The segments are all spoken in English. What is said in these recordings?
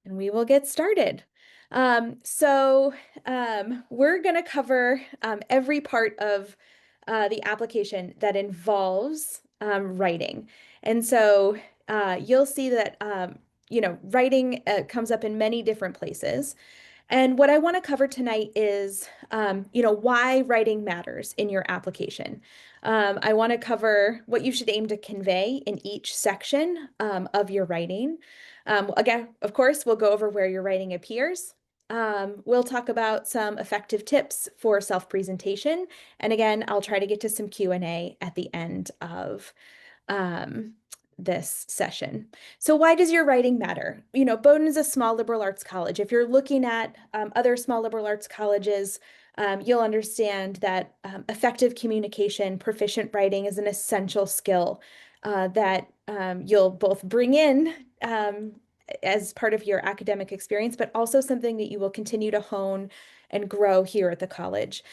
and we will get started. We're going to cover every part of the application that involves writing. And so you'll see that, writing comes up in many different places. And what I want to cover tonight is, why writing matters in your application. I want to cover what you should aim to convey in each section of your writing. Again, of course, we'll go over where your writing appears. We'll talk about some effective tips for self-presentation. And again, I'll try to get to some Q&A at the end of um, this session. So why does your writing matter? Bowdoin is a small liberal arts college. If you're looking at other small liberal arts colleges, you'll understand that effective communication, proficient writing is an essential skill that you'll both bring in as part of your academic experience, but also something that you will continue to hone and grow here at the college.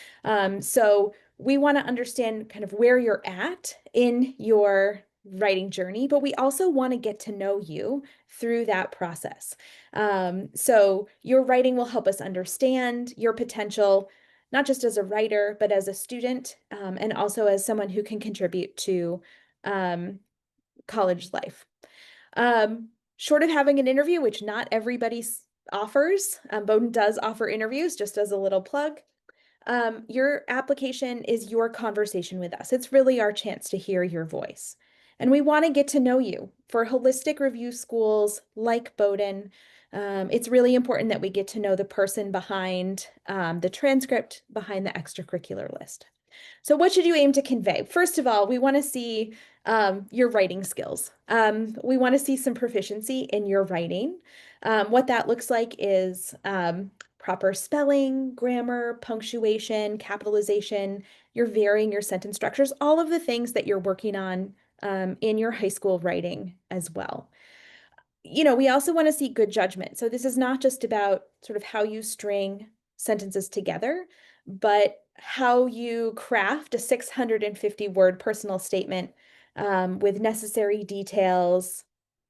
So we want to understand kind of where you're at in your writing journey, but we also want to get to know you through that process. So your writing will help us understand your potential, not just as a writer, but as a student, and also as someone who can contribute to college life. Short of having an interview, which not everybody offers, Bowdoin does offer interviews, just as a little plug. Your application is your conversation with us. It's really our chance to hear your voice. And we want to get to know you. For holistic review schools like Bowdoin, it's really important that we get to know the person behind the transcript, behind the extracurricular list. So what should you aim to convey? First of all, we want to see your writing skills. We want to see some proficiency in your writing. What that looks like is proper spelling, grammar, punctuation, capitalization. You're varying your sentence structures, all of the things that you're working on in your high school writing as well. We also want to see good judgment. So this is not just about sort of how you string sentences together, but how you craft a 650-word personal statement with necessary details,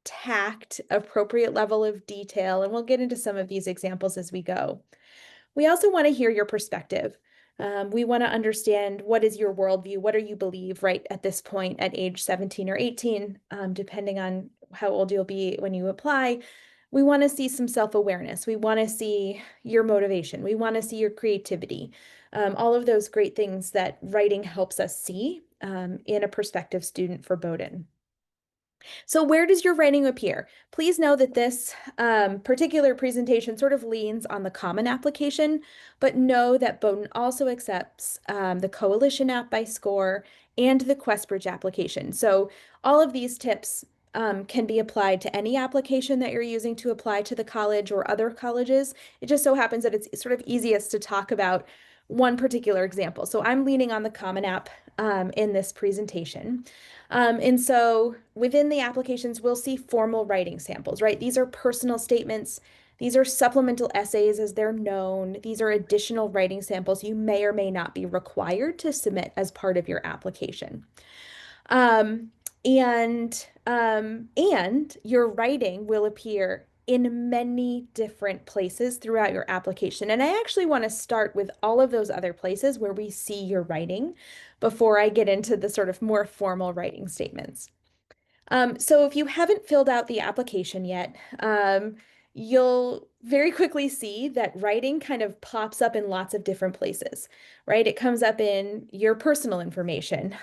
tact, appropriate level of detail, and we'll get into some of these examples as we go. We also want to hear your perspective. We want to understand what is your worldview, what do you believe right at this point at age 17 or 18, depending on how old you'll be when you apply. We want to see some self-awareness. We want to see your motivation. We want to see your creativity. All of those great things that writing helps us see in a prospective student for Bowdoin. So where does your writing appear? Please know that this particular presentation sort of leans on the Common application, but know that Bowdoin also accepts the Coalition app by SCORE and the QuestBridge application. So all of these tips can be applied to any application that you're using to apply to the college or other colleges. It just so happens that it's sort of easiest to talk about one particular example. So I'm leaning on the Common App in this presentation. And so within the applications, we'll see formal writing samples, right? These are personal statements. These are supplemental essays as they're known. These are additional writing samples you may or may not be required to submit as part of your application. And your writing will appear in many different places throughout your application. And I actually want to start with all of those other places where we see your writing before I get into the sort of more formal writing statements. So if you haven't filled out the application yet, you'll very quickly see that writing kind of pops up in lots of different places, right? It comes up in your personal information,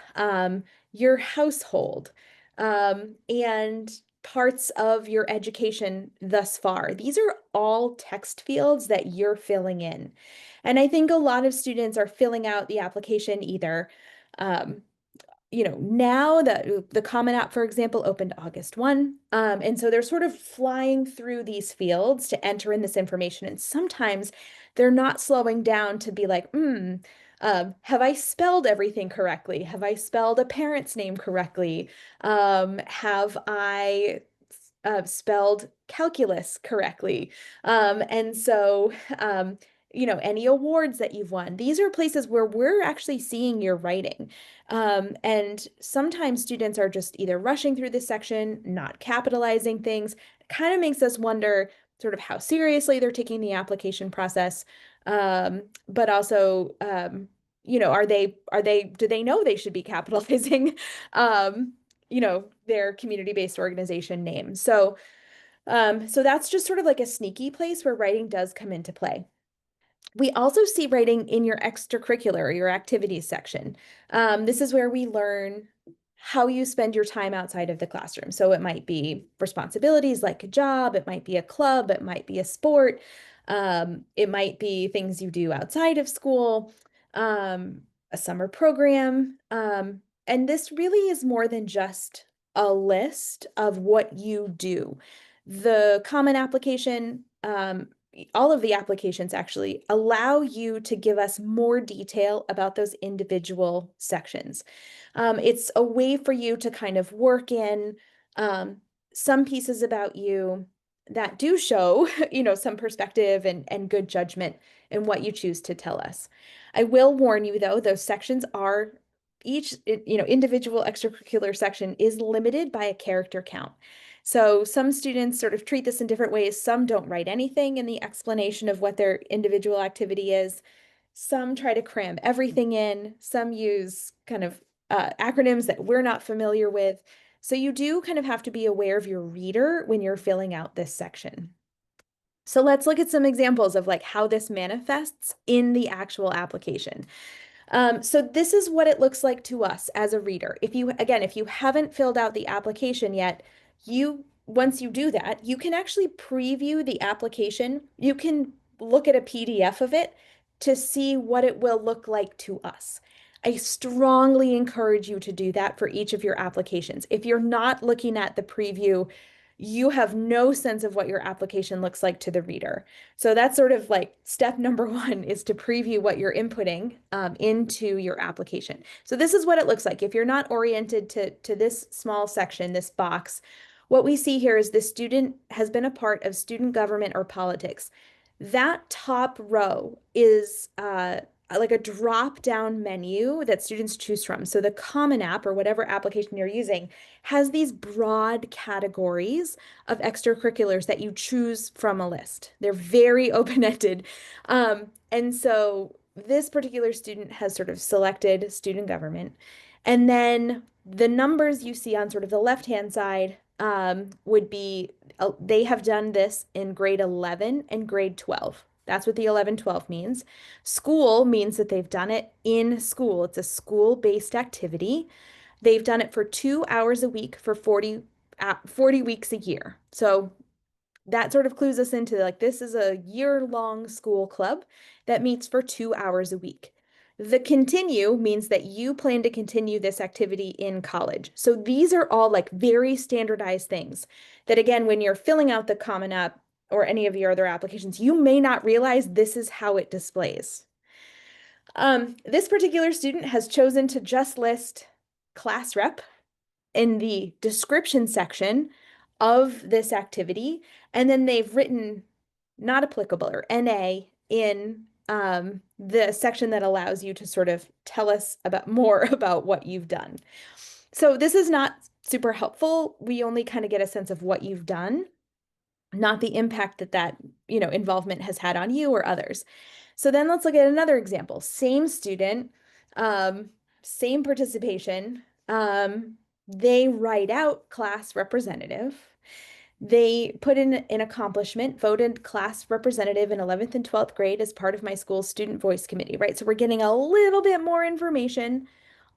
your household, and parts of your education thus far. These are all text fields that you're filling in. And I think a lot of students are filling out the application either now the Common App, for example, opened August 1. And so they're sort of flying through these fields to enter in this information. And sometimes they're not slowing down to be like, have I spelled everything correctly? Have I spelled a parent's name correctly? Have I spelled calculus correctly? And so any awards that you've won. These are places where we're actually seeing your writing. And sometimes students are just either rushing through this section, not capitalizing things. It kind of makes us wonder, sort of how seriously they're taking the application process, but also, do they know they should be capitalizing, um, their community-based organization name? So that's just sort of like a sneaky place where writing does come into play. We also see writing in your extracurricular, your activities section. This is where we learn how you spend your time outside of the classroom. So it might be responsibilities like a job, it might be a club, it might be a sport, it might be things you do outside of school, a summer program. And this really is more than just a list of what you do. The Common Application, all of the applications actually allow you to give us more detail about those individual sections. It's a way for you to kind of work in um, some pieces about you that do show, some perspective and good judgment in what you choose to tell us. I will warn you though, those sections are each, individual extracurricular section is limited by a character count. So some students sort of treat this in different ways. Some don't write anything in the explanation of what their individual activity is. Some try to cram everything in. Some use kind of acronyms that we're not familiar with. So you do kind of have to be aware of your reader when you're filling out this section. So let's look at some examples of like how this manifests in the actual application. So this is what it looks like to us as a reader. If you haven't filled out the application yet, once you do that, you can actually preview the application. You can look at a PDF of it to see what it will look like to us. I strongly encourage you to do that for each of your applications. If you're not looking at the preview, you have no sense of what your application looks like to the reader. So that's sort of like step number one, is to preview what you're inputting into your application. So this is what it looks like. If you're not oriented to this small section, this box, what we see here is the student has been a part of student government or politics. That top row is like a drop-down menu that students choose from. So the Common App, or whatever application you're using, has these broad categories of extracurriculars that you choose from a list. They're very open-ended. And so this particular student has sort of selected student government. And then the numbers you see on sort of the left-hand side would be, they have done this in grade 11 and grade 12. That's what the 11-12 means. School means that they've done it in school. It's a school-based activity. They've done it for 2 hours a week for 40 weeks a year. So that sort of clues us into like, this is a year-long school club that meets for 2 hours a week. The continue means that you plan to continue this activity in college. So these are all like very standardized things that, again, when you're filling out the Common App or any of your other applications, you may not realize this is how it displays. This particular student has chosen to just list class rep in the description section of this activity, and then they've written not applicable, or NA, in the section that allows you to sort of tell us more about what you've done. So this is not super helpful. We only kind of get a sense of what you've done, not the impact that involvement has had on you or others. So then let's look at another example. Same student, same participation. They write out class representative. They put in an accomplishment, voted class representative in 11th and 12th grade as part of my school's student voice committee, right? So we're getting a little bit more information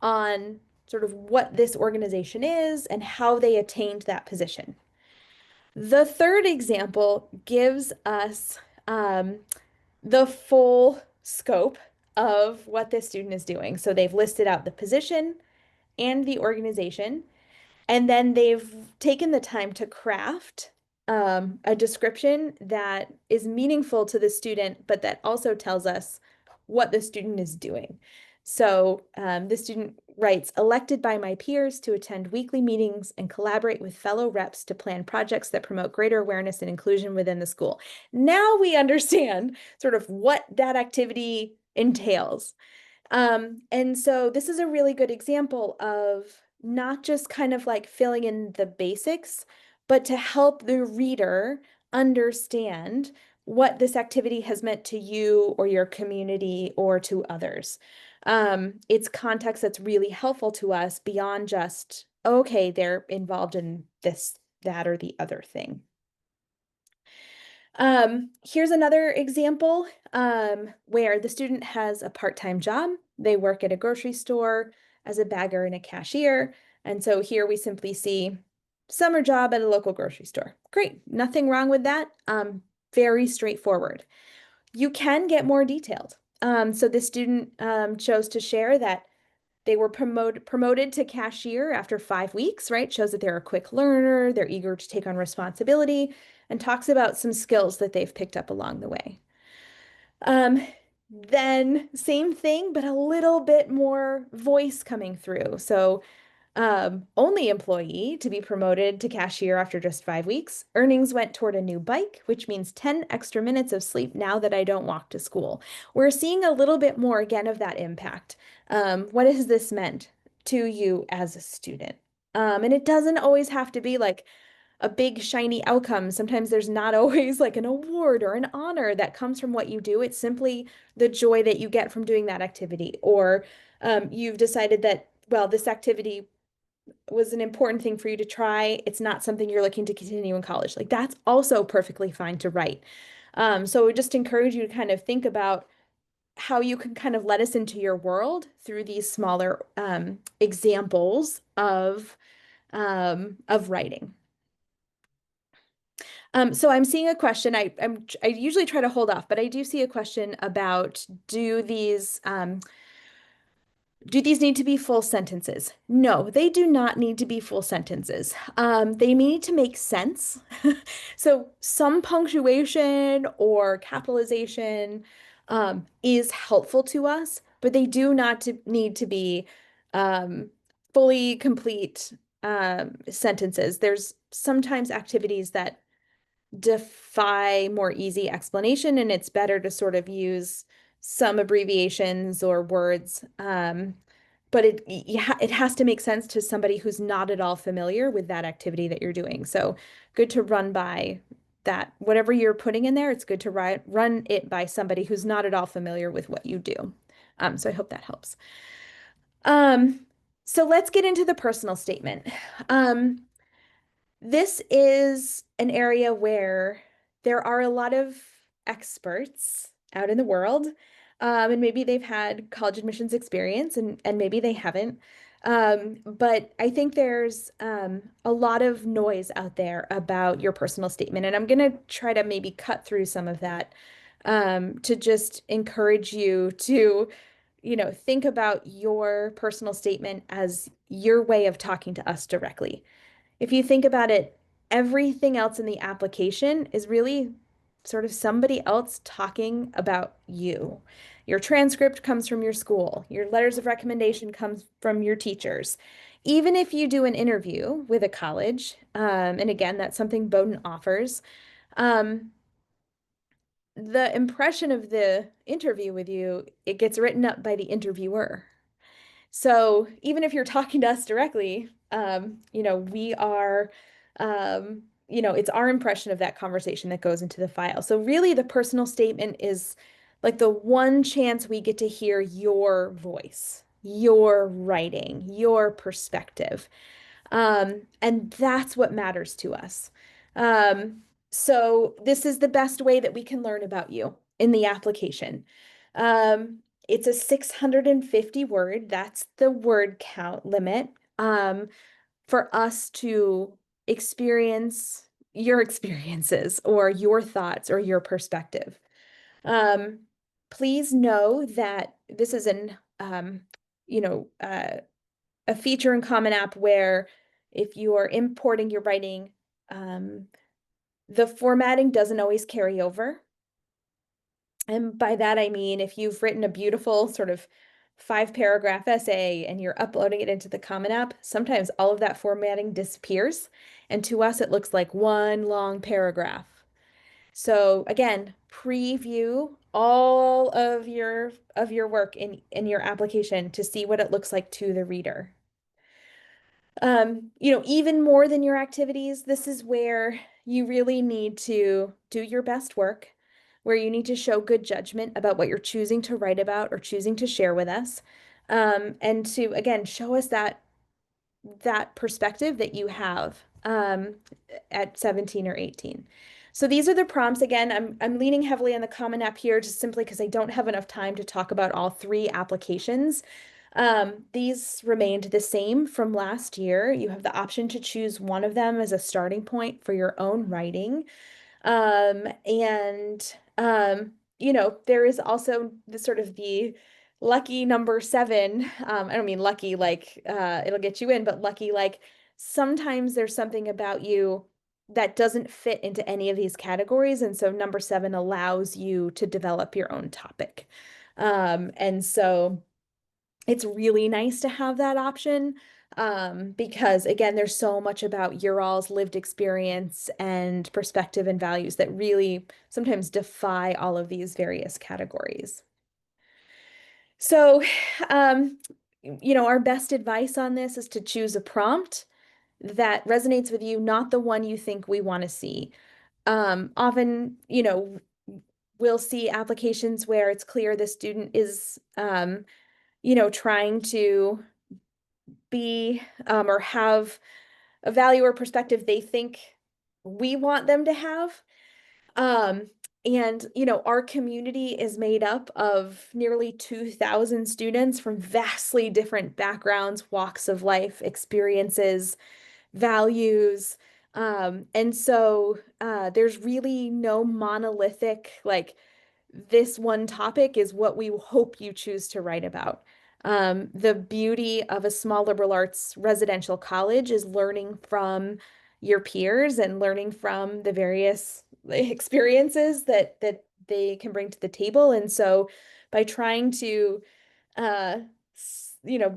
on sort of what this organization is and how they attained that position. The third example gives us the full scope of what this student is doing. So they've listed out the position and the organization, and then they've taken the time to craft a description that is meaningful to the student, but that also tells us what the student is doing. So the student writes, elected by my peers to attend weekly meetings and collaborate with fellow reps to plan projects that promote greater awareness and inclusion within the school. Now we understand sort of what that activity entails. And so this is a really good example of not just kind of like filling in the basics, but to help the reader understand what this activity has meant to you or your community or to others. It's context that's really helpful to us beyond just, okay, they're involved in this, that, or the other thing. Here's another example where the student has a part-time job. They work at a grocery store as a bagger and a cashier. And so here we simply see summer job at a local grocery store. Great, nothing wrong with that. Very straightforward. You can get more detailed. So the student chose to share that they were promoted to cashier after 5 weeks, right? Shows that they're a quick learner, they're eager to take on responsibility, and talks about some skills that they've picked up along the way. Then same thing, but a little bit more voice coming through. So only employee to be promoted to cashier after just 5 weeks. Earnings went toward a new bike, which means 10 extra minutes of sleep now that I don't walk to school. We're seeing a little bit more again of that impact. What has this meant to you as a student? And it doesn't always have to be like a big shiny outcome. Sometimes there's not always like an award or an honor that comes from what you do. It's simply the joy that you get from doing that activity. Or you've decided that, well, this activity was an important thing for you to try. It's not something you're looking to continue in college. Like that's also perfectly fine to write. So I would just encourage you to kind of think about how you can kind of let us into your world through these smaller examples of writing. So I'm seeing a question. I usually try to hold off, but I do see a question about do these need to be full sentences? No, they do not need to be full sentences. They need to make sense. So some punctuation or capitalization is helpful to us, but they do not need to be um, fully complete sentences. There's sometimes activities that defy more easy explanation, and it's better to sort of use some abbreviations or words. But it has to make sense to somebody who's not at all familiar with that activity that you're doing. So good to run by that. Whatever you're putting in there, it's good to run it by somebody who's not at all familiar with what you do. So I hope that helps. Um, so let's get into the personal statement. This is an area where there are a lot of experts out in the world, and maybe they've had college admissions experience and maybe they haven't. But I think there's a lot of noise out there about your personal statement, and I'm going to try to maybe cut through some of that to just encourage you to, think about your personal statement as your way of talking to us directly. If you think about it, everything else in the application is really sort of somebody else talking about you. Your transcript comes from your school. Your letters of recommendation comes from your teachers. Even if you do an interview with a college, and again, that's something Bowdoin offers, um, the impression of the interview with you, it gets written up by the interviewer. So even if you're talking to us directly, we are, it's our impression of that conversation that goes into the file. So really the personal statement is like the one chance we get to hear your voice, your writing, your perspective. And that's what matters to us. Um, so this is the best way that we can learn about you in the application. It's a 650 word. That's the word count limit for us to experience your experiences or your thoughts or your perspective. Um, please know that this is you know, uh, a feature in Common App where if you are importing your writing, um, the formatting doesn't always carry over. And by that, I mean, if you've written a beautiful sort of 5-paragraph essay and you're uploading it into the Common App, sometimes all of that formatting disappears. And to us, it looks like one long paragraph. So again, preview all of your work in your application to see what it looks like to the reader. Even more than your activities, this is where you really need to do your best work, where you need to show good judgment about what you're choosing to write about or choosing to share with us. And to, again, show us that perspective that you have at 17 or 18. So these are the prompts. Again, I'm leaning heavily on the Common App here just simply because I don't have enough time to talk about all three applications. These remained the same from last year. You have the option to choose one of them as a starting point for your own writing. And there is also the sort of the lucky number seven. I don't mean lucky like it'll get you in, but lucky like sometimes there's something about you that doesn't fit into any of these categories. And so number seven allows you to develop your own topic. And so it's really nice to have that option because again, there's so much about your all's lived experience and perspective and values that really sometimes defy all of these various categories. So, our best advice on this is to choose a prompt that resonates with you, not the one you think we want to see. Often, we'll see applications where it's clear the student is, trying to be or have a value or perspective they think we want them to have. Um, our community is made up of nearly 2,000 students from vastly different backgrounds, walks of life, experiences, values. There's really no monolithic, like, this one topic is what we hope you choose to write about. The beauty of a small liberal arts residential college is learning from your peers and learning from the various experiences that they can bring to the table. And so by trying to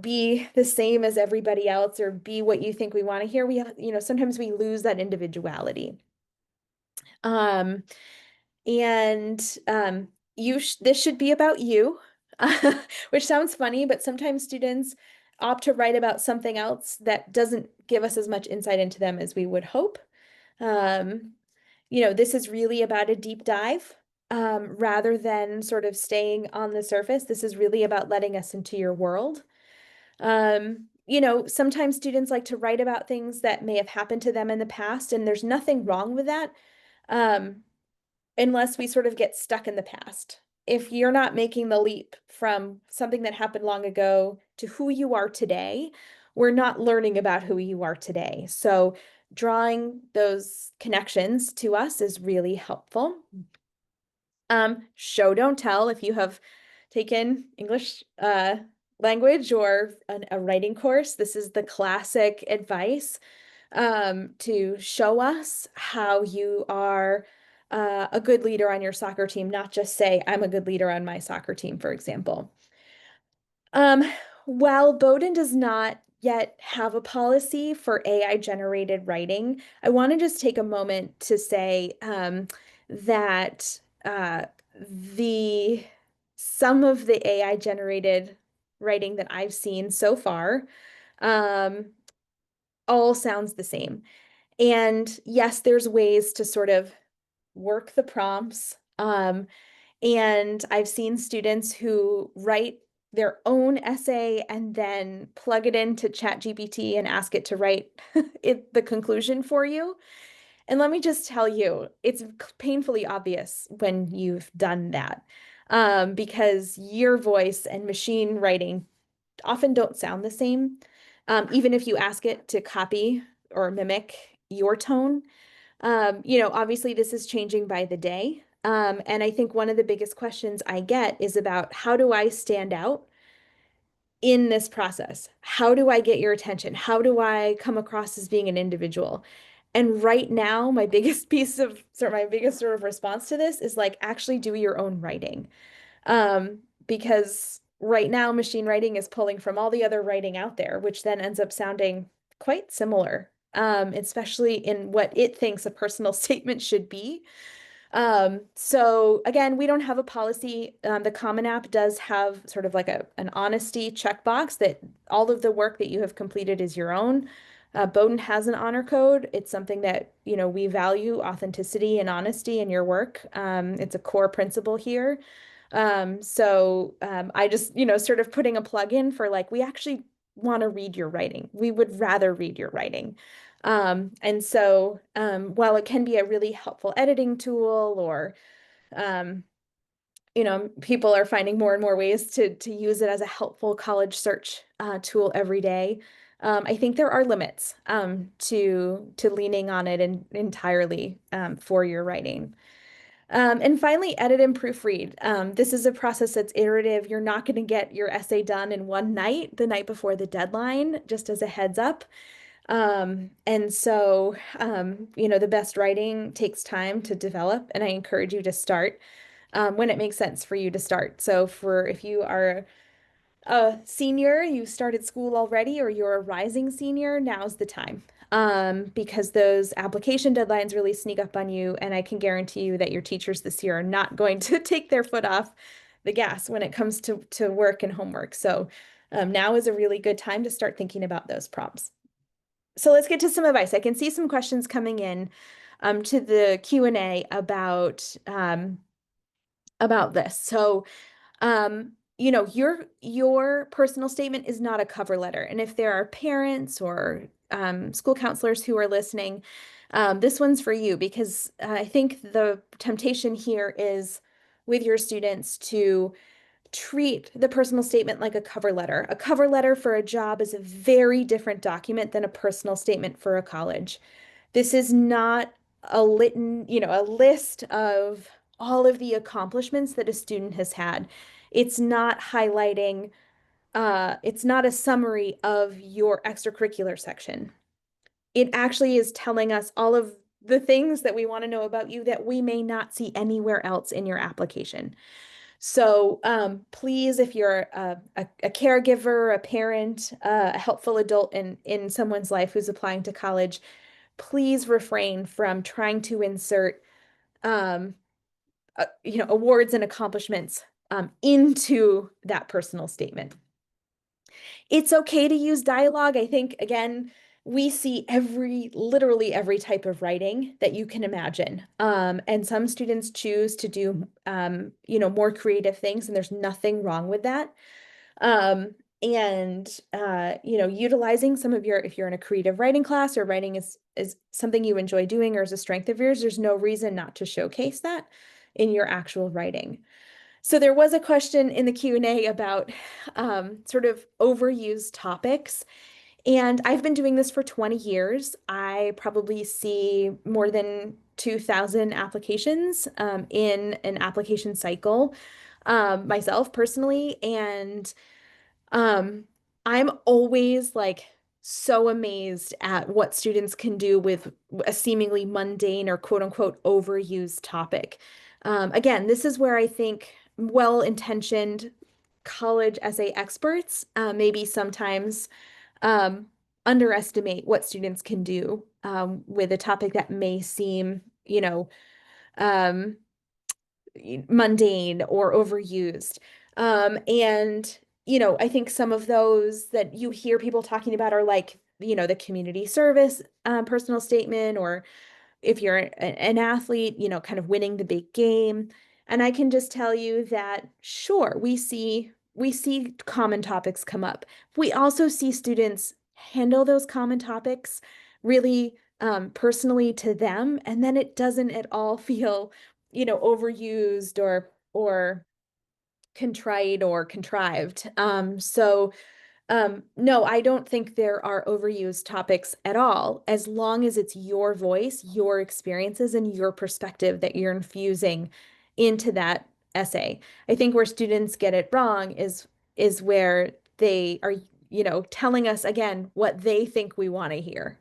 be the same as everybody else or be what you think we want to hear, we have, sometimes we lose that individuality. Um, and this should be about you, which sounds funny, but sometimes students opt to write about something else that doesn't give us as much insight into them as we would hope. Um, this is really about a deep dive, rather than sort of staying on the surface. This is really about letting us into your world. Sometimes students like to write about things that may have happened to them in the past, and there's nothing wrong with that. Um, unless we sort of get stuck in the past. If you're not making the leap from something that happened long ago to who you are today, we're not learning about who you are today. So drawing those connections to us is really helpful. Show, don't tell. If you have taken English language or a writing course, this is the classic advice to show us how you are a good leader on your soccer team, not just say, I'm a good leader on my soccer team, for example. Um, while Bowdoin does not yet have a policy for AI generated writing, I want to just take a moment to say that the some of the AI generated writing that I've seen so far um, all sounds the same. And yes, there's ways to sort of work the prompts. And I've seen students who write their own essay and then plug it into ChatGPT and ask it to write the conclusion for you. And let me just tell you, it's painfully obvious when you've done that, because your voice and machine writing often don't sound the same. Even if you ask it to copy or mimic your tone. Obviously this is changing by the day. And I think one of the biggest questions I get is about how do I stand out in this process? How do I get your attention? How do I come across as being an individual? And right now, my biggest sort of response to this is like actually do your own writing. Because right now machine writing is pulling from all the other writing out there, which then ends up sounding quite similar, especially in what it thinks a personal statement should be. So again, we don't have a policy. The Common App does have sort of like an honesty checkbox that all of the work that you have completed is your own. Bowdoin has an honor code. It's something that, we value authenticity and honesty in your work. It's a core principle here. I just, sort of putting a plug in for like, we actually want to read your writing. We would rather read your writing. While it can be a really helpful editing tool or, um, people are finding more and more ways to use it as a helpful college search tool every day. I think there are limits to leaning on it entirely for your writing. And finally, edit and proofread. This is a process that's iterative. You're not going to get your essay done in one night, the night before the deadline, just as a heads up. The best writing takes time to develop, and I encourage you to start when it makes sense for you to start. So if you are a senior, you started school already, or you're a rising senior, now's the time. Because those application deadlines really sneak up on you, and I can guarantee you that your teachers this year are not going to take their foot off the gas when it comes to work and homework. So now is a really good time to start thinking about those prompts. So let's get to some advice. I can see some questions coming in to the Q&A about this. So your personal statement is not a cover letter. And if there are parents or school counselors who are listening, this one's for you, because I think the temptation here is with your students to treat the personal statement like a cover letter. A cover letter for a job is a very different document than a personal statement for a college. This is not a list of all of the accomplishments that a student has had. It's not highlighting, it's not a summary of your extracurricular section. It actually is telling us all of the things that we want to know about you that we may not see anywhere else in your application. So please, if you're a caregiver, a parent, a helpful adult in someone's life who's applying to college, please refrain from trying to insert awards and accomplishments into that personal statement. It's okay to use dialogue. I think, again, we see literally every type of writing that you can imagine. And some students choose to do, more creative things, and there's nothing wrong with that. Utilizing if you're in a creative writing class or writing is something you enjoy doing or is a strength of yours, there's no reason not to showcase that in your actual writing. So there was a question in the Q&A about sort of overused topics. And I've been doing this for 20 years. I probably see more than 2,000 applications in an application cycle myself personally. And I'm always like so amazed at what students can do with a seemingly mundane or quote unquote overused topic. Again, this is where I think well-intentioned college essay experts maybe sometimes um, underestimate what students can do with a topic that may seem, um, mundane or overused. I think some of those that you hear people talking about are like, the community service personal statement, or if you're an athlete, kind of winning the big game. And I can just tell you that, sure, we see common topics come up. We also see students handle those common topics really personally to them, and then it doesn't at all feel, overused or contrite or contrived. No, I don't think there are overused topics at all, as long as it's your voice, your experiences, and your perspective that you're infusing into that essay. I think where students get it wrong is where they are, telling us again what they think we want to hear.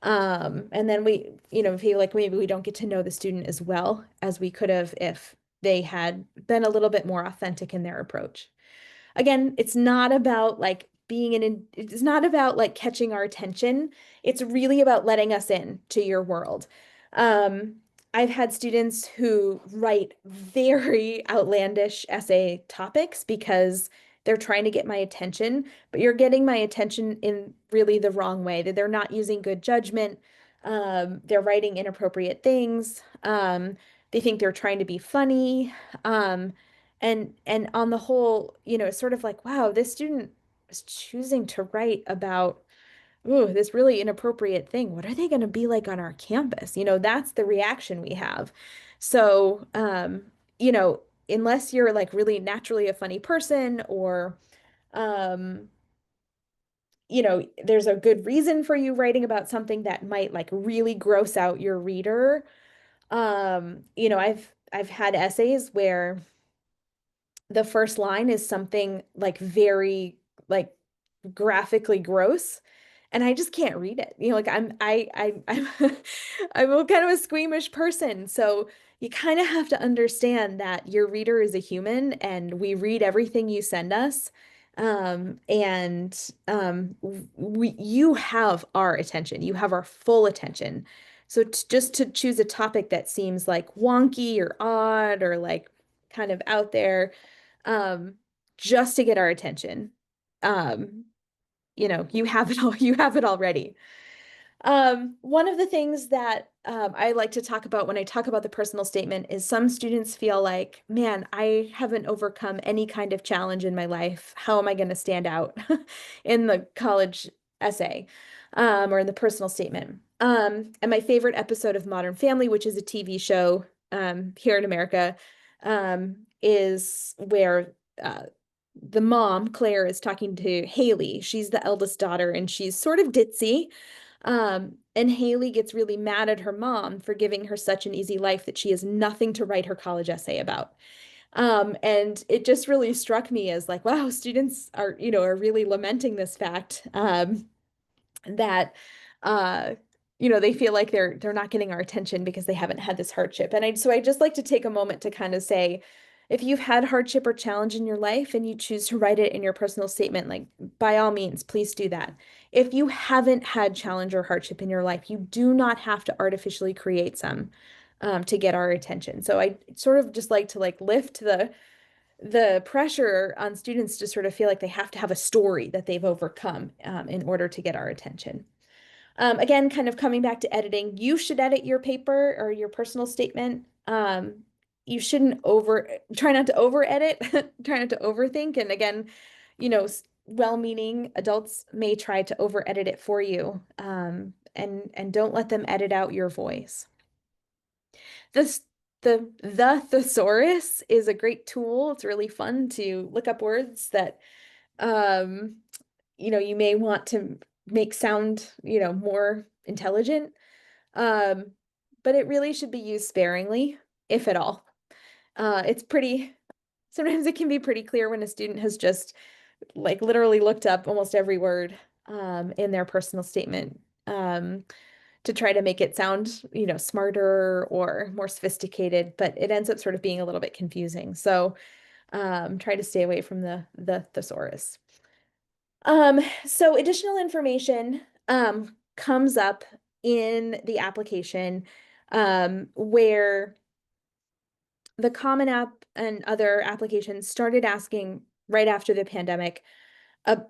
And then we, feel like maybe we don't get to know the student as well as we could have if they had been a little bit more authentic in their approach. Again, it's not about like it's not about like catching our attention. It's really about letting us in to your world. Um, I've had students who write very outlandish essay topics because they're trying to get my attention, but you're getting my attention in really the wrong way, that they're not using good judgment. They're writing inappropriate things. They think they're trying to be funny. Um, and on the whole, it's sort of like, wow, this student is choosing to write about, ooh, this really inappropriate thing. What are they going to be like on our campus? That's the reaction we have. So, unless you're like really naturally a funny person, or, um, there's a good reason for you writing about something that might like really gross out your reader. I've had essays where the first line is something like very like graphically gross, and I just can't read it. Like I'm I'm a kind of a squeamish person, so you kind of have to understand that your reader is a human and we read everything you send us. And you have our attention. You have our full attention. So just to choose a topic that seems like wonky or odd or like kind of out there, um, just to get our attention. Um, you have it all, you have it already. One of the things that I like to talk about when I talk about the personal statement is some students feel like, man, I haven't overcome any kind of challenge in my life. How am I going to stand out in the college essay, or in the personal statement? And my favorite episode of Modern Family, which is a TV show here in America, is where the mom, Claire, is talking to Haley. She's the eldest daughter, and she's sort of ditzy. And Haley gets really mad at her mom for giving her such an easy life that she has nothing to write her college essay about. And it just really struck me as like, wow, students are really lamenting this fact, that uh they feel like they're not getting our attention because they haven't had this hardship. And I just like to take a moment to kind of say, if you've had hardship or challenge in your life and you choose to write it in your personal statement, like by all means, please do that. If you haven't had challenge or hardship in your life, you do not have to artificially create some, to get our attention. So I sort of just like to like lift the pressure on students to sort of feel like they have to have a story that they've overcome, in order to get our attention. Again, kind of coming back to editing, you should edit your paper or your personal statement. You shouldn't try not to over edit, try not to overthink. And again, well-meaning adults may try to over edit it for you. And don't let them edit out your voice. This the thesaurus is a great tool. It's really fun to look up words that um you may want to make sound, more intelligent. Um, but it really should be used sparingly, if at all. It's pretty, sometimes it can be pretty clear when a student has just like literally looked up almost every word in their personal statement, to try to make it sound, smarter or more sophisticated, but it ends up sort of being a little bit confusing. So try to stay away from the thesaurus. So additional information comes up in the application, where the Common App and other applications started asking right after the pandemic,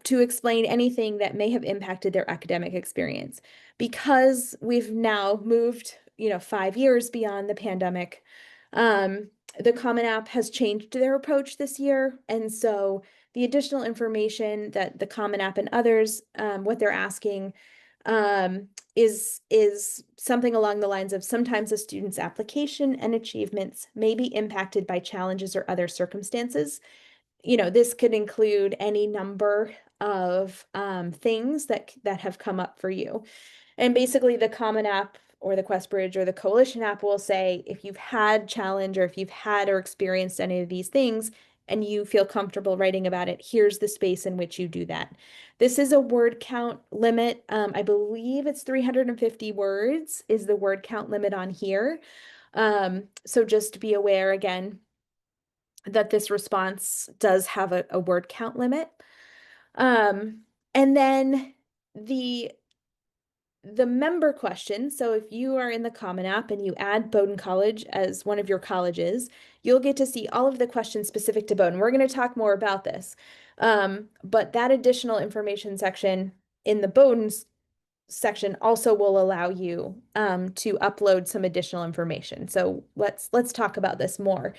to explain anything that may have impacted their academic experience. Because we've now moved, 5 years beyond the pandemic, the Common App has changed their approach this year. And so the additional information that the Common App and others, what they're asking, is something along the lines of, sometimes a student's application and achievements may be impacted by challenges or other circumstances. This could include any number of things that have come up for you. And basically the Common App or the QuestBridge or the Coalition app will say, if you've had challenge or if you've had or experienced any of these things and you feel comfortable writing about it, here's the space in which you do that. This is a word count limit. I believe it's 350 words is the word count limit on here. So just be aware again that this response does have a word count limit. And then the the member question, so if you are in the Common App and you add Bowdoin College as one of your colleges, you'll get to see all of the questions specific to Bowdoin. We're going to talk more about this. But that additional information section in the Bowdoin section also will allow you to upload some additional information. So let's talk about this more.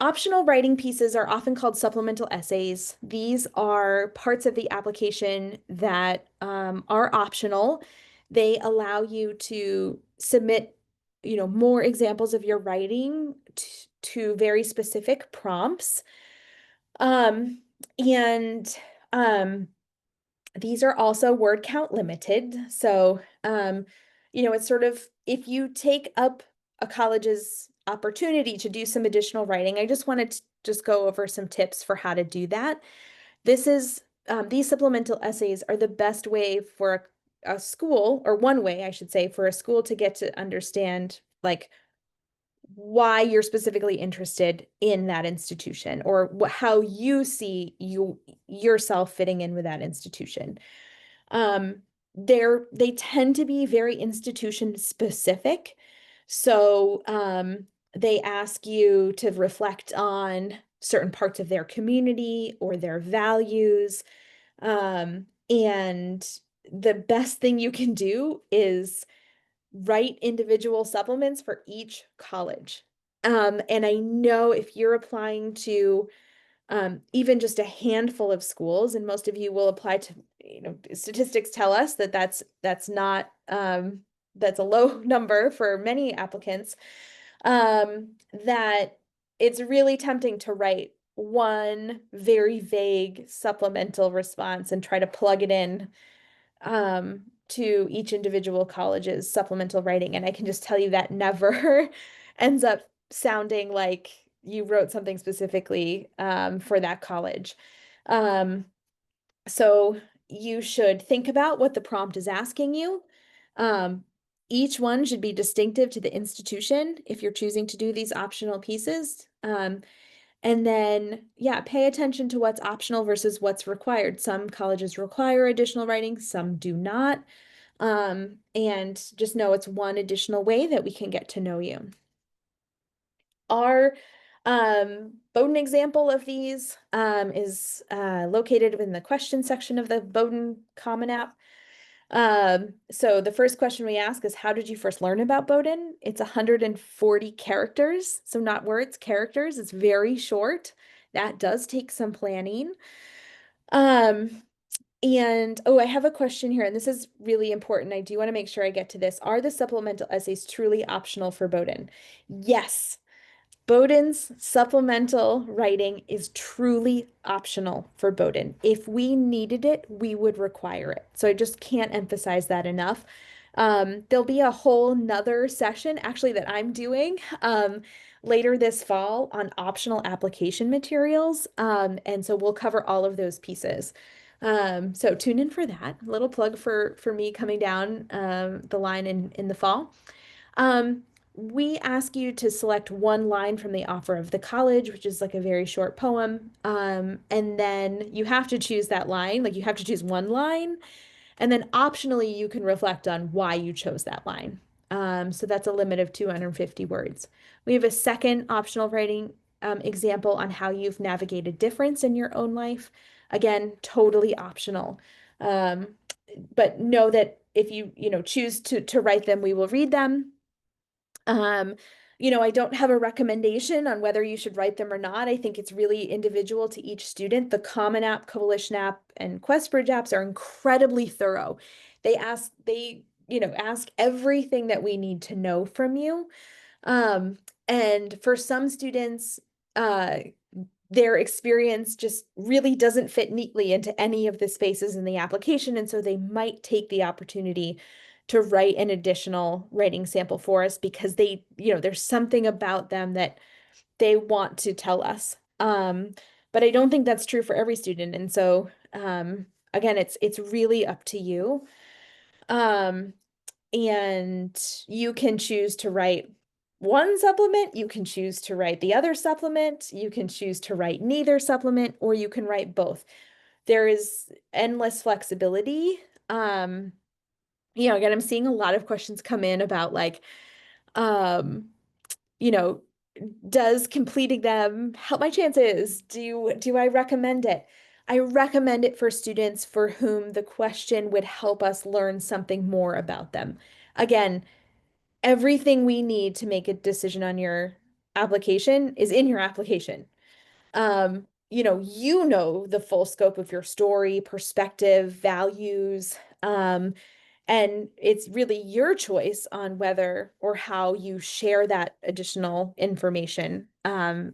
Optional writing pieces are often called supplemental essays. These are parts of the application that are optional. They allow you to submit, more examples of your writing to very specific prompts. Um, and these are also word count limited. So, it's sort of if you take up a college's opportunity to do some additional writing, I just wanted to just go over some tips for how to do that. These supplemental essays are the best way for a school, or one way, I should say, for a school to get to understand like why you're specifically interested in that institution, or how you see yourself fitting in with that institution. Um, they tend to be very institution specific. So they ask you to reflect on certain parts of their community or their values. And the best thing you can do is write individual supplements for each college. And I know if you're applying to even just a handful of schools, and most of you will apply to, statistics tell us that that's not that's a low number for many applicants, that it's really tempting to write one very vague supplemental response and try to plug it in to each individual college's supplemental writing. And I can just tell you that never ends up sounding like you wrote something specifically for that college. So you should think about what the prompt is asking you. Each one should be distinctive to the institution if you're choosing to do these optional pieces. And then, yeah, pay attention to what's optional versus what's required. Some colleges require additional writing, some do not. And just know it's one additional way that we can get to know you. Our Bowdoin example of these is located within the question section of the Bowdoin Common App. So the first question we ask is, how did you first learn about Bowdoin? It's 140 characters, so not words, characters. It's very short. That does take some planning. And I have a question here, and this is really important. I do want to make sure I get to this. Are the supplemental essays truly optional for Bowdoin? Yes. Bowdoin's supplemental writing is truly optional for Bowdoin. If we needed it, we would require it. So I just can't emphasize that enough. There'll be a whole nother session actually that I'm doing later this fall on optional application materials. And so we'll cover all of those pieces. So tune in for that. A little plug for me coming down the line in the fall. We ask you to select one line from the offer of the college, which is like a very short poem. And then you have to choose that line, like you have to choose one line. And then optionally, you can reflect on why you chose that line. So that's a limit of 250 words. We have a second optional writing example on how you've navigated difference in your own life. Again, totally optional. But know that if you choose to write them, we will read them. I don't have a recommendation on whether you should write them or not. I think it's really individual to each student. The Common App, Coalition App, and QuestBridge apps are incredibly thorough. They ask everything that we need to know from you. And for some students, their experience just really doesn't fit neatly into any of the spaces in the application. And so they might take the opportunity to write an additional writing sample for us because there's something about them that they want to tell us. But I don't think that's true for every student. And so, again, it's really up to you. And you can choose to write one supplement, you can choose to write the other supplement, you can choose to write neither supplement, or you can write both. There is endless flexibility. again, I'm seeing a lot of questions come in about like, um, you know, does completing them help my chances? Do I recommend it? I recommend it for students for whom the question would help us learn something more about them. Again, everything we need to make a decision on your application is in your application. You know the full scope of your story, perspective, values, and it's really your choice on whether or how you share that additional information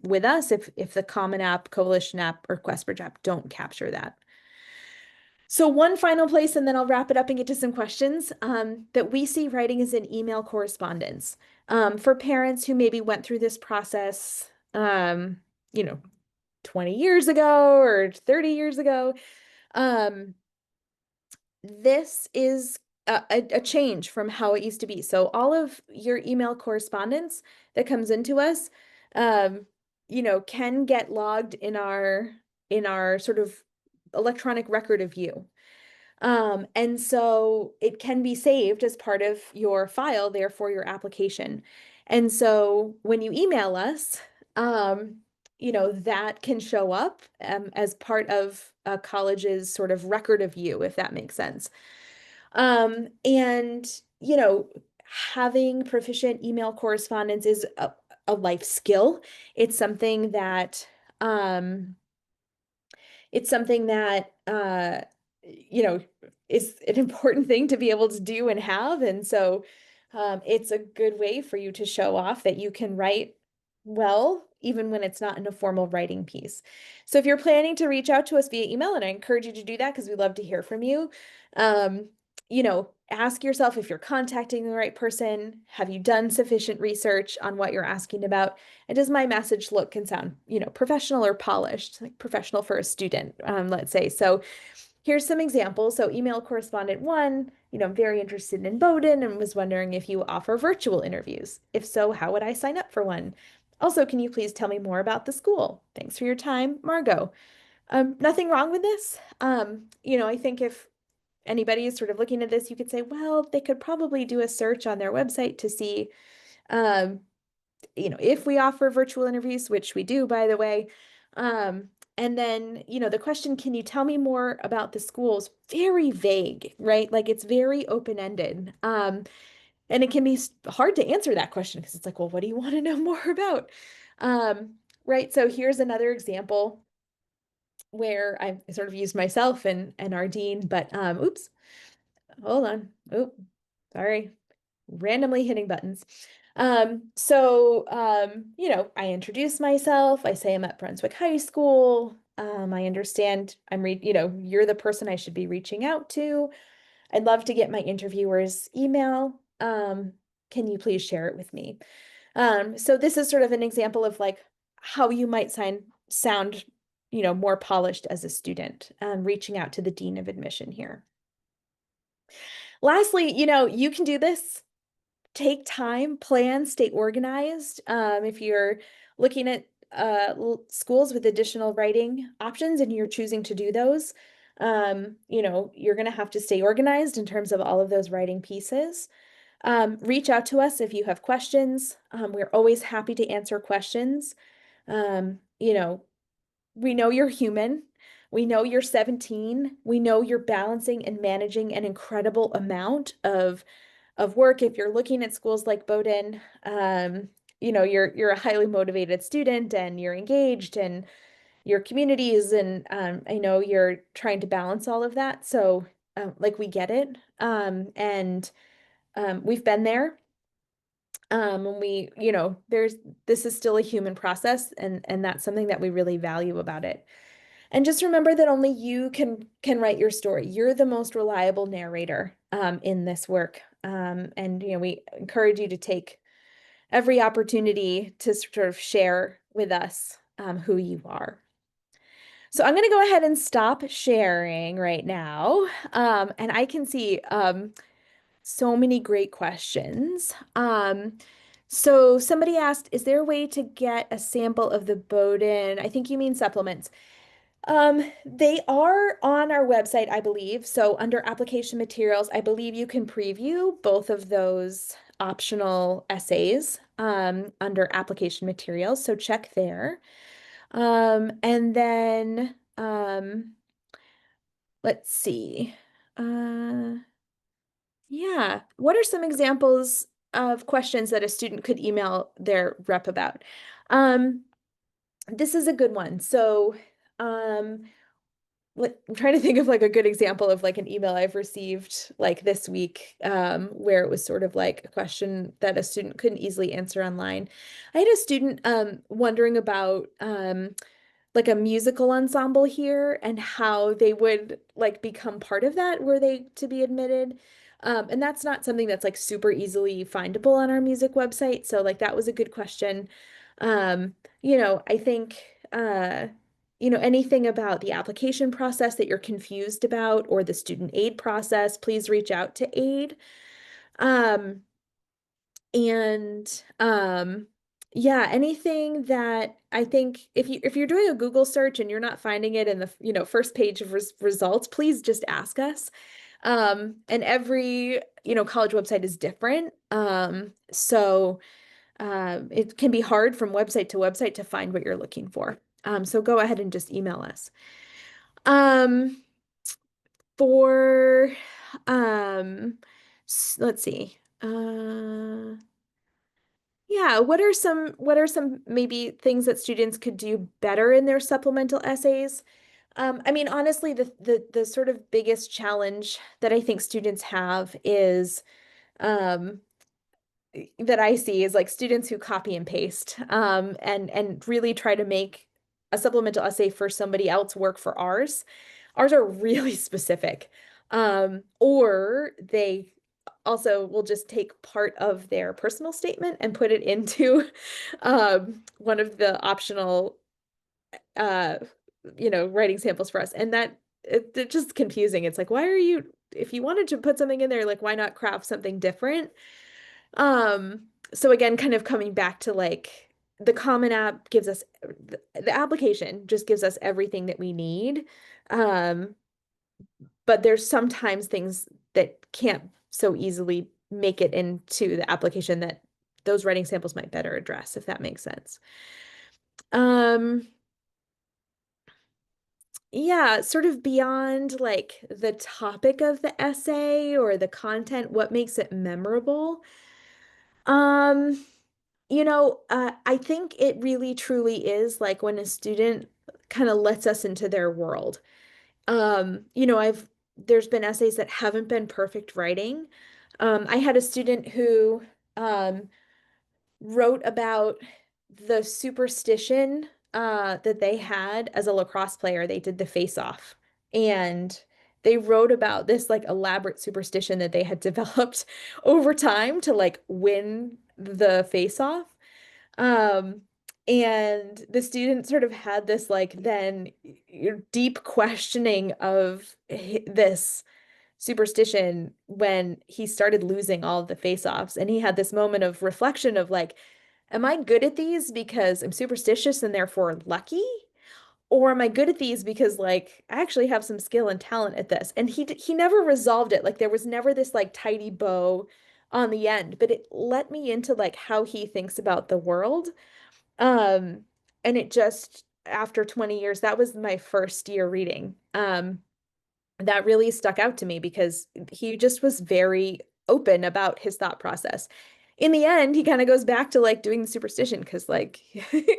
with us if the Common App, Coalition App, or QuestBridge app don't capture that. So one final place, and then I'll wrap it up and get to some questions, that we see writing is in email correspondence. For parents who maybe went through this process, you know, 20 years ago or 30 years ago, um, this is a change from how it used to be. So all of your email correspondence that comes into us, um, can get logged in our sort of electronic record of you. And so it can be saved as part of your file there for your application. And so when you email us, um, that can show up as part of a college's sort of record of you, if that makes sense. And, having proficient email correspondence is a life skill. It's something that, um, it's something that you know is an important thing to be able to do and have, and so it's a good way for you to show off that you can write well even when it's not in a formal writing piece. So if you're planning to reach out to us via email, and I encourage you to do that because we love to hear from you, um, ask yourself if you're contacting the right person. Have you done sufficient research on what you're asking about? And does my message look and sound, professional or polished, like professional for a student, let's say. So here's some examples. So email correspondent one, I'm very interested in Bowdoin and was wondering if you offer virtual interviews. If so, how would I sign up for one? Also, can you please tell me more about the school? Thanks for your time, Margot. Nothing wrong with this. I think if anybody is sort of looking at this, you could say, well, they could probably do a search on their website to see um, if we offer virtual interviews, which we do, by the way. And then, the question, can you tell me more about the schools? Very vague, right? Like it's very open-ended. And it can be hard to answer that question because it's like, well, what do you want to know more about? Right. So here's another example where I sort of used myself and our dean, but oops, hold on. Oop, sorry, randomly hitting buttons. I introduce myself. I say I'm at Brunswick High School. I understand you're the person I should be reaching out to. I'd love to get my interviewer's email. Can you please share it with me? So this is sort of an example of like how you might sound, more polished as a student, reaching out to the dean of admission here. Lastly, you can do this. Take time, plan, stay organized. If you're looking at schools with additional writing options and you're choosing to do those, you're going to have to stay organized in terms of all of those writing pieces. Reach out to us if you have questions. We're always happy to answer questions. Um, you know, we know you're human. We know you're 17. We know you're balancing and managing an incredible amount of work. If you're looking at schools like Bowdoin, you're a highly motivated student and you're engaged and your communities, and I know you're trying to balance all of that. So like we get it. And we've been there. And this is still a human process, and that's something that we really value about it. And just remember that only you can write your story. You're the most reliable narrator in this work. And we encourage you to take every opportunity to sort of share with us who you are. So I'm going to go ahead and stop sharing right now. And I can see so many great questions. So somebody asked, is there a way to get a sample of the Bowdoin? I think you mean supplements. They are on our website, I believe. So under application materials, I believe you can preview both of those optional essays under application materials. So check there. And then let's see. Uh, yeah. What are some examples of questions that a student could email their rep about? Um, this is a good one. So, um, I'm trying to think of like a good example of like an email I've received like this week, where it was sort of like a question that a student couldn't easily answer online. I had a student wondering about like a musical ensemble here and how they would like become part of that were they to be admitted. And that's not something that's like super easily findable on our music website. So like that was a good question. Um, I think anything about the application process that you're confused about or the student aid process, please reach out to aid. Um, and yeah, anything that I think if you're doing a Google search and you're not finding it in the first page of results, please just ask us. And every college website is different. So it can be hard from website to website to find what you're looking for. So go ahead and just email us. Um, for let's see. Yeah, what are some maybe things that students could do better in their supplemental essays? I mean, honestly, the sort of biggest challenge that I think students have is um, that I see is like students who copy and paste and really try to make a supplemental essay for somebody else work for ours. Ours are really specific. Or they also will just take part of their personal statement and put it into one of the optional uh writing samples for us. And that it's just confusing. It's like, why are you, if you wanted to put something in there, like why not craft something different? So again, kind of coming back to like the Common App gives us the application just gives us everything that we need. Um, but there's sometimes things that can't so easily make it into the application that those writing samples might better address, if that makes sense. Um, yeah, sort of beyond like the topic of the essay or the content, what makes it memorable? Um, I think it really truly is like when a student kind of lets us into their world. I've there's been essays that haven't been perfect writing. I had a student who um, wrote about the superstition that they had as a lacrosse player. They did the face-off, and they wrote about this like elaborate superstition that they had developed over time to like win the face-off. Um, and the student sort of had this like then deep questioning of this superstition when he started losing all of the face-offs. And he had this moment of reflection of like, am I good at these because I'm superstitious and therefore lucky? Or am I good at these because like I actually have some skill and talent at this? And he never resolved it. Like there was never this like tidy bow on the end, but it let me into like how he thinks about the world. Um, and it just after 20 years, that was my first year reading. That really stuck out to me because he just was very open about his thought process. In the end, he kind of goes back to like doing the superstition because like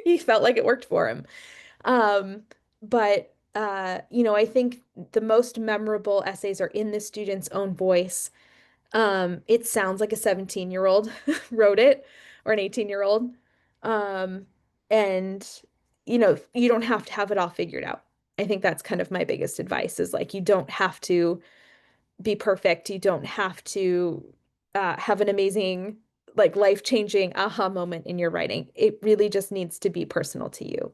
he felt like it worked for him. Um, but I think the most memorable essays are in the student's own voice. It sounds like a 17-year-old wrote it or an 18-year-old. Um, and you don't have to have it all figured out. I think that's kind of my biggest advice is like you don't have to be perfect. You don't have to have an amazing, like life-changing aha moment in your writing. It really just needs to be personal to you.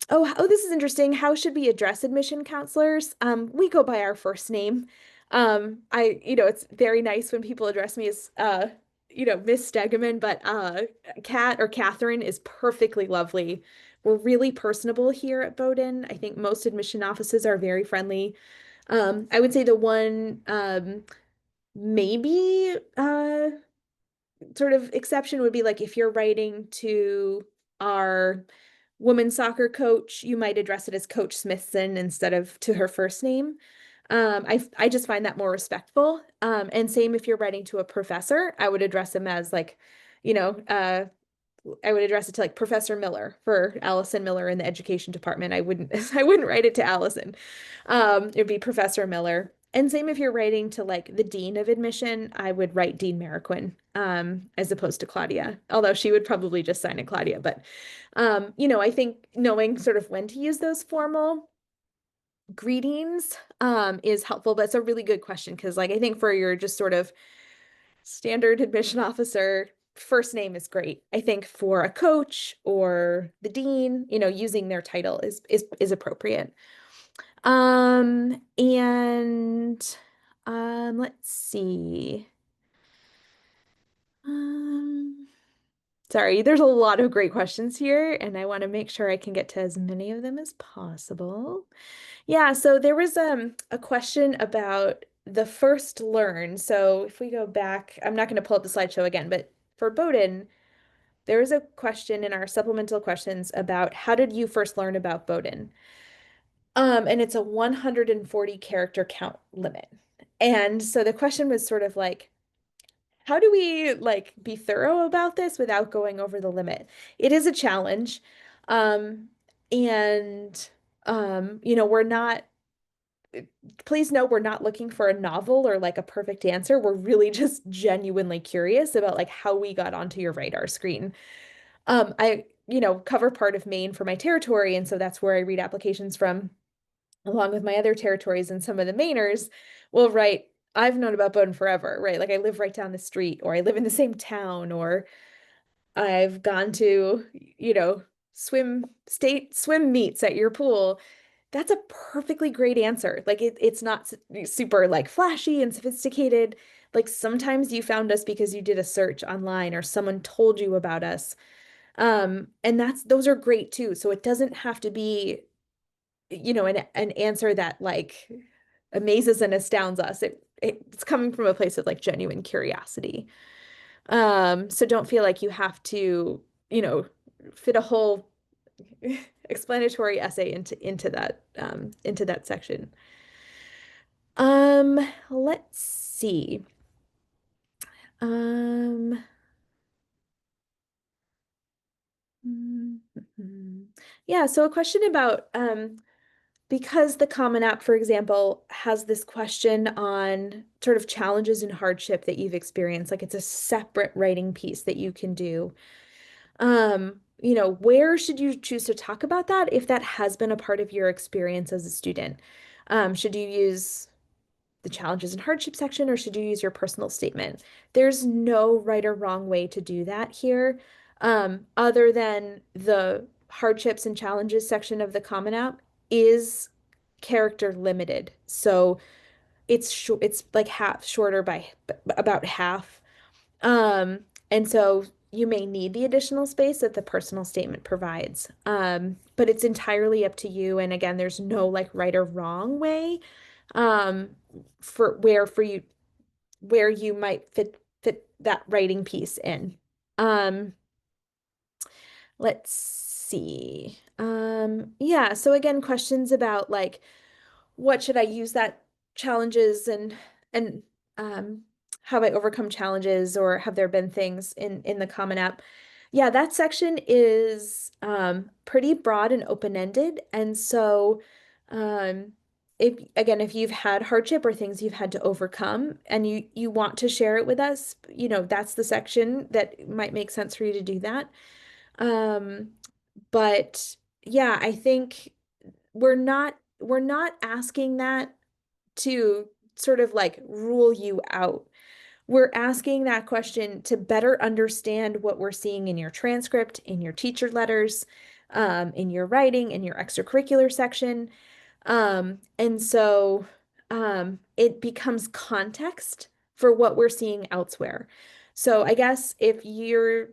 This is interesting. How should we address admission counselors? We go by our first name. It's very nice when people address me as Miss Stegeman, but Kat or Catherine is perfectly lovely We're really personable here at Bowdoin. I think most admission offices are very friendly. I would say the one maybe sort of exception would be like if you're writing to our women's soccer coach, you might address it as Coach Smithson instead of to her first name. I just find that more respectful. And same if you're writing to a professor, I would address him as like, you know, I would address it to like Professor Miller for Allison Miller in the education department. I wouldn't I wouldn't write it to Allison. It'd be Professor Miller. And same if you're writing to like the dean of admission, I would write Dean Mariquin, as opposed to Claudia. Although she would probably just sign it Claudia. But I think knowing sort of when to use those formal greetings is helpful. But it's a really good question because like I think for your just sort of standard admission officer, first name is great. I think for a coach or the dean, using their title is appropriate. And let's see. Um, Sorry, there's a lot of great questions here, and I want to make sure I can get to as many of them as possible. Yeah, so there was a question about the first learn. So if we go back, I'm not going to pull up the slideshow again, but for Bowdoin, there is a question in our supplemental questions about how did you first learn about Bowdoin? And it's a 140 character count limit. And so the question was sort of like, how do we like be thorough about this without going over the limit? It is a challenge. Um, and we're not, please know we're not looking for a novel or like a perfect answer. We're really just genuinely curious about like how we got onto your radar screen. I, cover part of Maine for my territory, and so that's where I read applications from, along with my other territories. And some of the Mainers will write, I've known about Bowdoin forever, right? Like I live right down the street, or I live in the same town, or I've gone to, swim meets at your pool. That's a perfectly great answer. Like it's not super like flashy and sophisticated. Like sometimes you found us because you did a search online or someone told you about us. And those are great too. So it doesn't have to be, an answer that like amazes and astounds us. It's coming from a place of like genuine curiosity. So don't feel like you have to, fit a whole explanatory essay into that section. Let's see. Um, yeah, so a question about because the Common App, for example, has this question on sort of challenges and hardship that you've experienced, like it's a separate writing piece that you can do. Where should you choose to talk about that if that has been a part of your experience as a student? Should you use the challenges and hardship section, or should you use your personal statement? There's no right or wrong way to do that here, other than the hardships and challenges section of the Common App is character limited. So it's like half shorter by about half. And so you may need the additional space that the personal statement provides. But it's entirely up to you. And again, there's no like right or wrong way um for you where you might fit that writing piece in. Um, let's see. Yeah, so again, questions about like what should I use that challenges and um have I overcome challenges, or have there been things in the Common App? Yeah, that section is pretty broad and open-ended. And so um if you've had hardship or things you've had to overcome and you want to share it with us, that's the section that might make sense for you to do that. Um but yeah, I think we're not asking that to sort of like rule you out. We're asking that question to better understand what we're seeing in your transcript, in your teacher letters, in your writing, in your extracurricular section. And so it becomes context for what we're seeing elsewhere. So I guess if you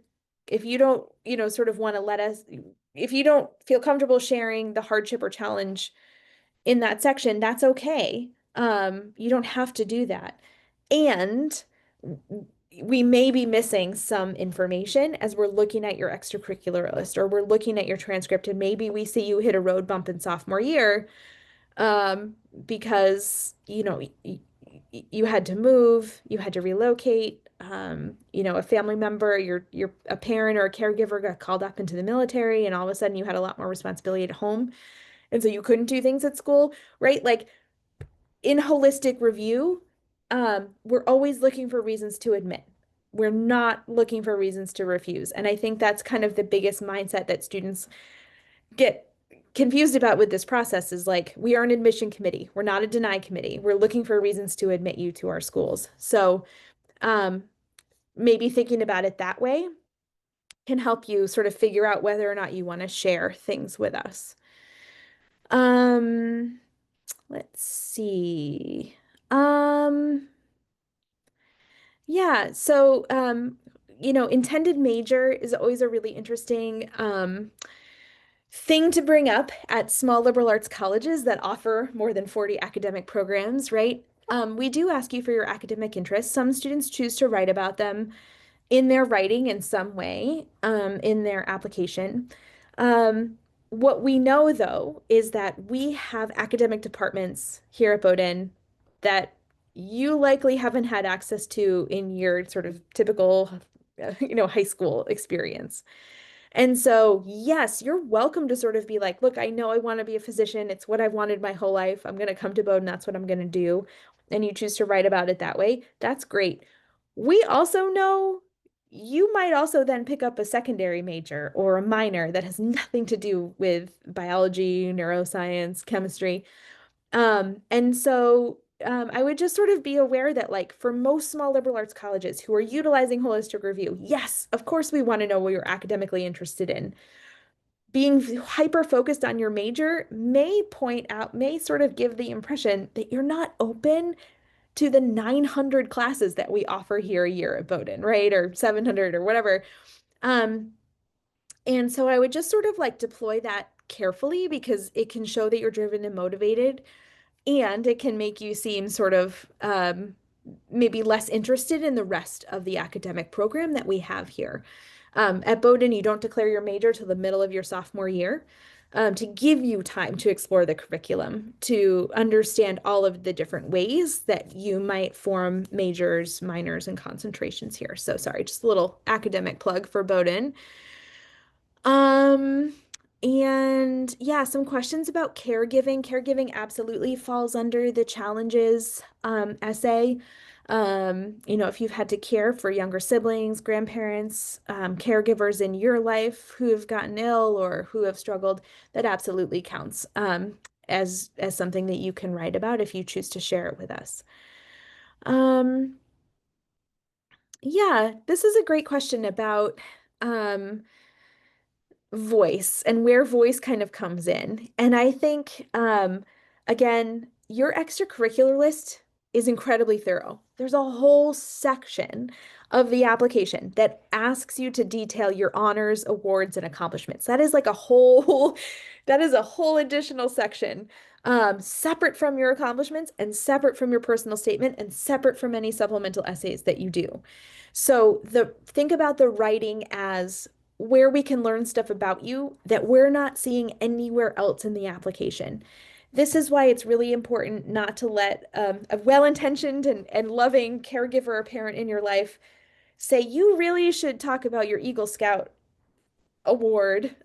don't, sort of want to let us, if you don't feel comfortable sharing the hardship or challenge in that section, that's okay. You don't have to do that. And we may be missing some information as we're looking at your extracurricular list or we're looking at your transcript, and maybe we see you hit a road bump in sophomore year, um, because, you had to move, you had to relocate, a family member, you're a parent or a caregiver got called up into the military, and all of a sudden you had a lot more responsibility at home. And so you couldn't do things at school, right? Like in holistic review, we're always looking for reasons to admit. We're not looking for reasons to refuse. And I think that's kind of the biggest mindset that students get confused about with this process is like, we are an admission committee. We're not a deny committee. We're looking for reasons to admit you to our schools. So, um, maybe thinking about it that way can help you sort of figure out whether or not you want to share things with us. Um, let's see. Um, yeah, so intended major is always a really interesting thing to bring up at small liberal arts colleges that offer more than 40 academic programs, right? We do ask you for your academic interests. Some students choose to write about them in their writing in some way, in their application. Um, what we know, though, is that we have academic departments here at Bowdoin that you likely haven't had access to in your sort of typical, high school experience. And so, yes, you're welcome to sort of be like, look, I know I want to be a physician. It's what I've wanted my whole life. I'm going to come to Bowdoin. That's what I'm going to do. And you choose to write about it that way. That's great. We also know you might also then pick up a secondary major or a minor that has nothing to do with biology, neuroscience, chemistry. And so I would just sort of be aware that, like, for most small liberal arts colleges who are utilizing holistic review, yes, of course, we want to know what you're academically interested in. Being hyper focused on your major may sort of give the impression that you're not open to the 900 classes that we offer here a year at Bowdoin, right? Or 700 or whatever. Um, and so I would just sort of like deploy that carefully because it can show that you're driven and motivated, and it can make you seem sort of maybe less interested in the rest of the academic program that we have here. At Bowdoin, you don't declare your major till the middle of your sophomore year, to give you time to explore the curriculum, to understand all of the different ways that you might form majors, minors, and concentrations here. So sorry, just a little academic plug for Bowdoin. Um, and yeah, some questions about caregiving. Caregiving absolutely falls under the challenges essay. If you've had to care for younger siblings, grandparents, caregivers in your life who have gotten ill or who have struggled, that absolutely counts as something that you can write about if you choose to share it with us. Um, yeah, this is a great question about um, voice and where voice kind of comes in. And I think, again, your extracurricular list is incredibly thorough. There's a whole section of the application that asks you to detail your honors, awards, and accomplishments. That is like a whole, that is a whole additional section, separate from your accomplishments and separate from your personal statement and separate from any supplemental essays that you do. So think about the writing as where we can learn stuff about you that we're not seeing anywhere else in the application. This is why it's really important not to let a well-intentioned and loving caregiver or parent in your life say, you really should talk about your Eagle Scout award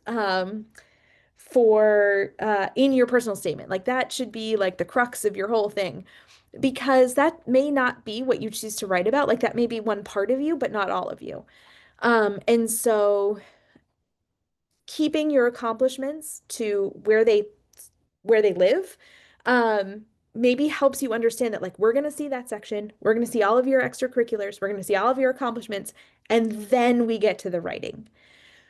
for in your personal statement. Like that should be like the crux of your whole thing, because that may not be what you choose to write about. Like that may be one part of you, but not all of you. And so keeping your accomplishments to where they live, um, maybe helps you understand that, like, we're going to see that section, we're going to see all of your extracurriculars, we're going to see all of your accomplishments, and then we get to the writing.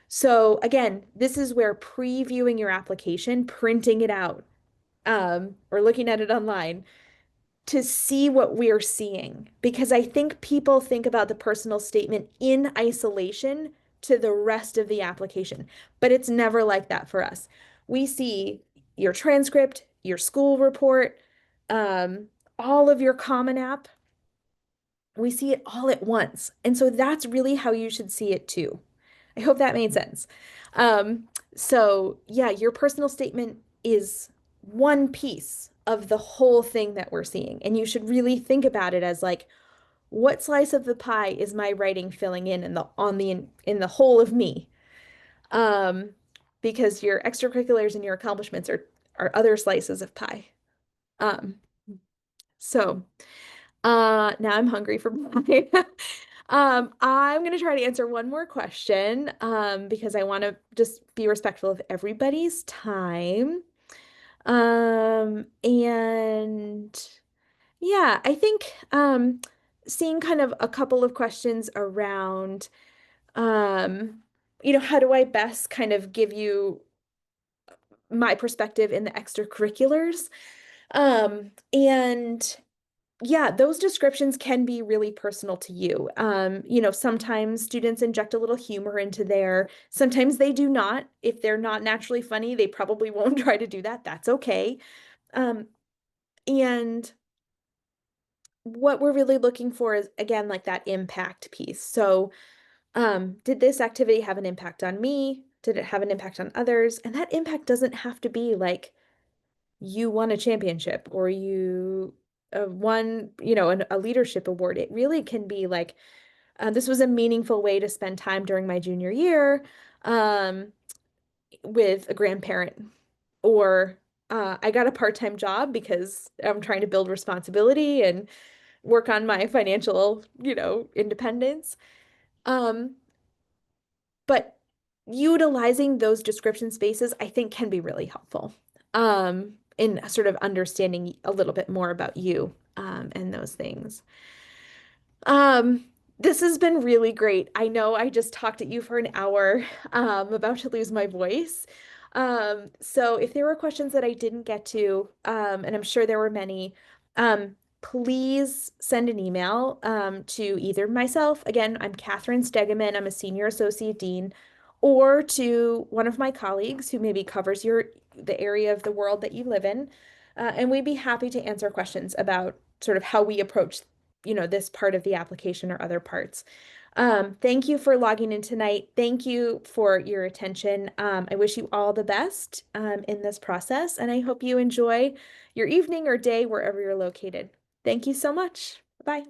So again, this is where previewing your application, printing it out, or looking at it online to see what we're seeing, because I think people think about the personal statement in isolation to the rest of the application. But it's never like that for us. We see your transcript, your school report, um, all of your Common App. We see it all at once. And so that's really how you should see it too. I hope that made sense. So yeah, your personal statement is one piece of the whole thing that we're seeing. And you should really think about it as like, what slice of the pie is my writing filling in the whole of me? Um, because your extracurriculars and your accomplishments are other slices of pie. Um, so now I'm hungry for pie. I'm gonna try to answer one more question, because I want to just be respectful of everybody's time. And yeah, I think seeing kind of a couple of questions around, how do I best kind of give you my perspective in the extracurriculars? And yeah, those descriptions can be really personal to you. Sometimes students inject a little humor into there. Sometimes they do not. If they're not naturally funny, they probably won't try to do that. That's okay. Um, and what we're really looking for is, again, like that impact piece. So, did this activity have an impact on me? Did it have an impact on others? And that impact doesn't have to be like you won a championship or you won, a leadership award. It really can be like, this was a meaningful way to spend time during my junior year, um, with a grandparent, or I got a part-time job because I'm trying to build responsibility and work on my financial, independence. Um, but utilizing those description spaces, I think, can be really helpful, in sort of understanding a little bit more about you, and those things. Um, this has been really great. I know I just talked at you for an hour. About to lose my voice. So if there were questions that I didn't get to, and I'm sure there were many, please send an email, to either myself, again, I'm Catherine Stegeman, I'm a senior associate dean, or to one of my colleagues who maybe covers the area of the world that you live in. And we'd be happy to answer questions about sort of how we approach, this part of the application or other parts. Thank you for logging in tonight. Thank you for your attention. I wish you all the best, in this process, and I hope you enjoy your evening or day wherever you're located. Thank you so much. Bye.